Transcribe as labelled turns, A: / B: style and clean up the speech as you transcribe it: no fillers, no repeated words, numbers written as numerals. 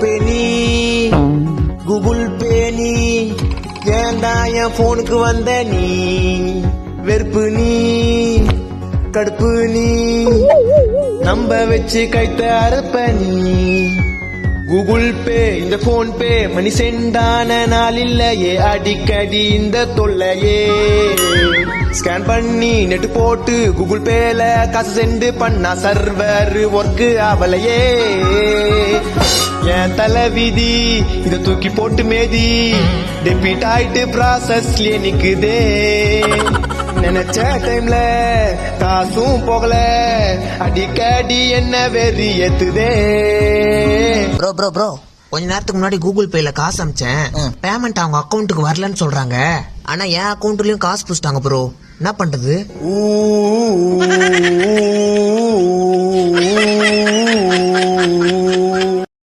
A: பே நீ Google Pay நீ ஏண்டா என் போனுக்கு வந்த நீ வெறுப்பு நீ கடுப்பு நீ நம்ப வச்சு கைத்த அறுப்ப நீ கூகுள் பே இந்த போன் பே மணி சென்டான நாள் இல்லையே அடிக்கடி இந்த தொல்லையே ஸ்கேன் பண்ணி நெட்டு போட்டு கூகுள் பேல காசு சென்ட் பண்ணா சர்வர் ஒர்க்கு ஆவலையே என் தலை விதி இத தூக்கி போட்டு மேதி டெபிட் ஆயிட்டு ப்ராசஸ்ல நிக்குதே நினைச்ச டைம்ல காசும் போகல அடிக்கடி என்ன வெறி ஏத்துதே.
B: ப்ரோ ப்ரோ ப்ரோ கொஞ்ச நேரத்துக்கு முன்னாடி கூகுள் பேல காசு அமிச்சேன். பேமெண்ட் அவங்க அக்கௌண்ட்டுக்கு வரலன்னு சொல்றாங்க. ஆனா என் அக்கௌண்ட்லயும் காசு புடிச்சிட்டாங்க ப்ரோ. என்ன பண்றது?